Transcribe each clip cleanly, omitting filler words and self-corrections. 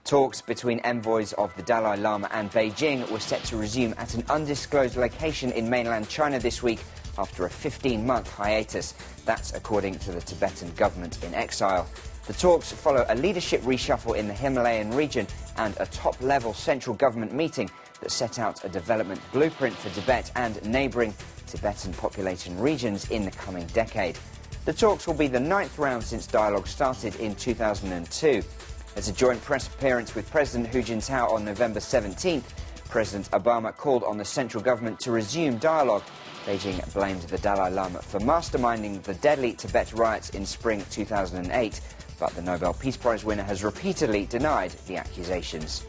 Talks between envoys of the Dalai Lama and Beijing were set to resume at an undisclosed location in mainland China this week after a 15-month hiatus. That's according to the Tibetan government in exile. The talks follow a leadership reshuffle in the Himalayan region and a top-level central government meeting that set out a development blueprint for Tibet and neighbouring Tibetan population regions in the coming decade. The talks will be the 9th round since dialogue started in 2002. At a joint press appearance with President Hu Jintao on November 17th, President Obama called on the central government to resume dialogue. Beijing blamed the Dalai Lama for masterminding the deadly Tibet riots in spring 2008, but the Nobel Peace Prize winner has repeatedly denied the accusations.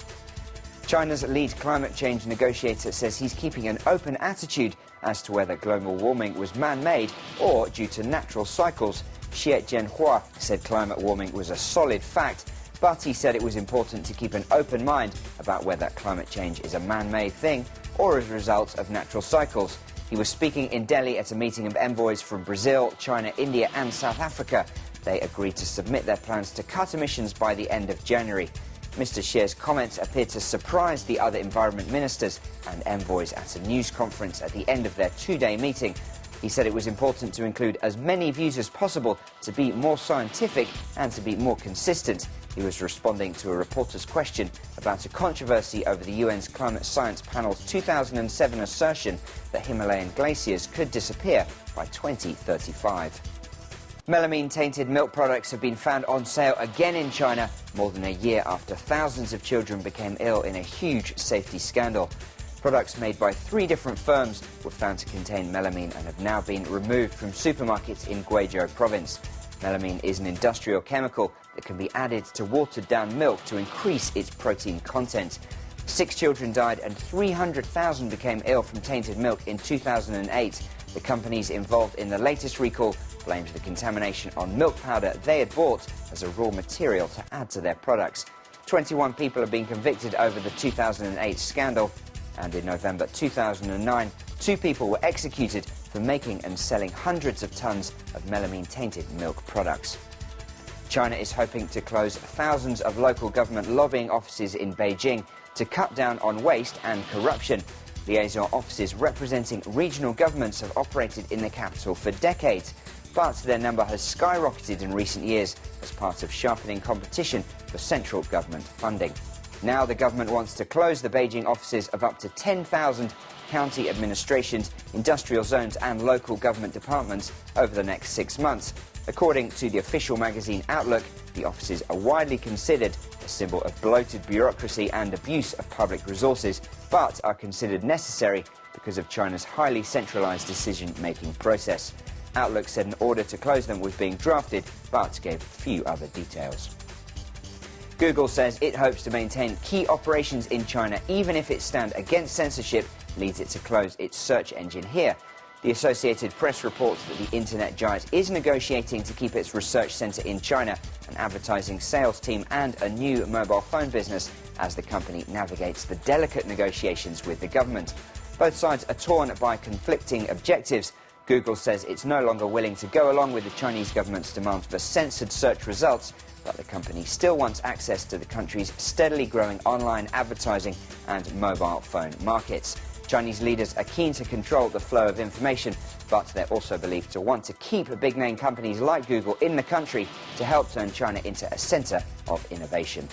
China's lead climate change negotiator says he's keeping an open attitude as to whether global warming was man-made or due to natural cycles. Xie Jianhua said climate warming was a solid fact, but he said it was important to keep an open mind about whether climate change is a man-made thing or as a result of natural cycles. He was speaking in Delhi at a meeting of envoys from Brazil, China, India and South Africa. They agreed to submit their plans to cut emissions by the end of January. Mr. Xie's comments appeared to surprise the other environment ministers and envoys at a news conference at the end of their two-day meeting. He said it was important to include as many views as possible, to be more scientific and to be more consistent. He was responding to a reporter's question about a controversy over the UN's Climate Science Panel's 2007 assertion that Himalayan glaciers could disappear by 2035. Melamine-tainted milk products have been found on sale again in China more than a year after thousands of children became ill in a huge safety scandal. Products made by 3 different firms were found to contain melamine and have now been removed from supermarkets in Guizhou province. Melamine is an industrial chemical that can be added to watered-down milk to increase its protein content. 6 children died and 300,000 became ill from tainted milk in 2008. The companies involved in the latest recall blamed the contamination on milk powder they had bought as a raw material to add to their products. 21 people have been convicted over the 2008 scandal, and in November 2009, 2 people were executed for making and selling hundreds of tons of melamine-tainted milk products. China is hoping to close thousands of local government lobbying offices in Beijing to cut down on waste and corruption. Liaison offices representing regional governments have operated in the capital for decades, but their number has skyrocketed in recent years as part of sharpening competition for central government funding. Now the government wants to close the Beijing offices of up to 10,000 county administrations, industrial zones and local government departments over the next 6 months. According to the official magazine Outlook, the offices are widely considered a symbol of bloated bureaucracy and abuse of public resources, but are considered necessary because of China's highly centralized decision-making process. Outlook said an order to close them was being drafted, but gave few other details. Google says it hopes to maintain key operations in China even if its stand against censorship leads it to close its search engine here. The Associated Press reports that the internet giant is negotiating to keep its research centre in China, an advertising sales team and a new mobile phone business as the company navigates the delicate negotiations with the government. Both sides are torn by conflicting objectives. Google says it's no longer willing to go along with the Chinese government's demand for censored search results, but the company still wants access to the country's steadily growing online advertising and mobile phone markets. Chinese leaders are keen to control the flow of information, but they're also believed to want to keep big-name companies like Google in the country to help turn China into a centre of innovation.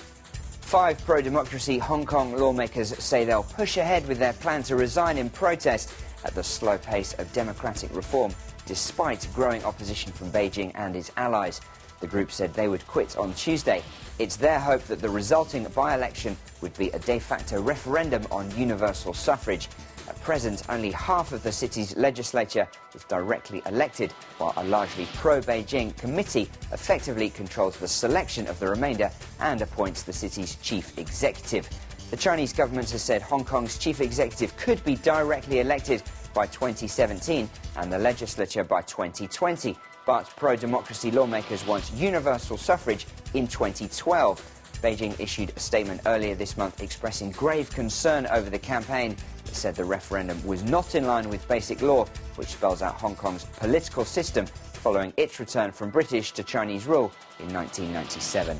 5 pro-democracy Hong Kong lawmakers say they'll push ahead with their plan to resign in protest at the slow pace of democratic reform, despite growing opposition from Beijing and its allies. The group said they would quit on Tuesday. It's their hope that the resulting by-election would be a de facto referendum on universal suffrage. At present, only half of the city's legislature is directly elected, while a largely pro-Beijing committee effectively controls the selection of the remainder and appoints the city's chief executive. The Chinese government has said Hong Kong's chief executive could be directly elected by 2017 and the legislature by 2020, but pro-democracy lawmakers want universal suffrage in 2012. Beijing issued a statement earlier this month expressing grave concern over the campaign. It said the referendum was not in line with basic law, which spells out Hong Kong's political system following its return from British to Chinese rule in 1997.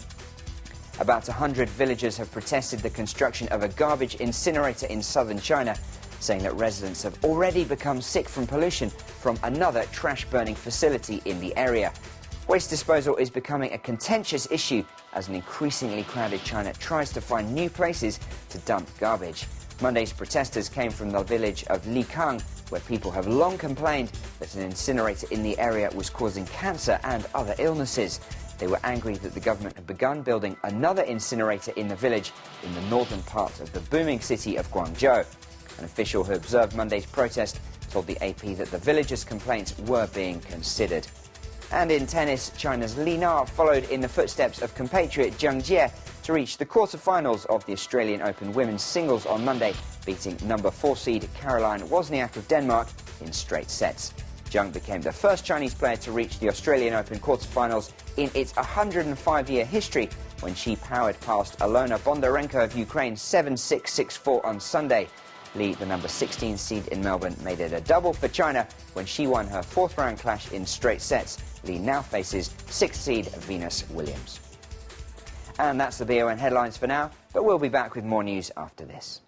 About 100 villagers have protested the construction of a garbage incinerator in southern China, saying that residents have already become sick from pollution from another trash-burning facility in the area. Waste disposal is becoming a contentious issue as an increasingly crowded China tries to find new places to dump garbage. Monday's protesters came from the village of Likang, where people have long complained that an incinerator in the area was causing cancer and other illnesses. They were angry that the government had begun building another incinerator in the village in the northern part of the booming city of Guangzhou. An official who observed Monday's protest told the AP that the villagers' complaints were being considered. And in tennis, China's Li Na followed in the footsteps of compatriot Zheng Jie to reach the quarter-finals of the Australian Open women's singles on Monday, beating number 4 seed Caroline Wozniak of Denmark in straight sets. Zheng became the first Chinese player to reach the Australian Open quarter-finals in its 105-year history when she powered past Alona Bondarenko of Ukraine 7-6, 6-4 on Sunday. Li, the number 16 seed in Melbourne, made it a double for China when she won her fourth-round clash in straight sets. Li now faces 6th seed Venus Williams. And that's the BON headlines for now, but we'll be back with more news after this.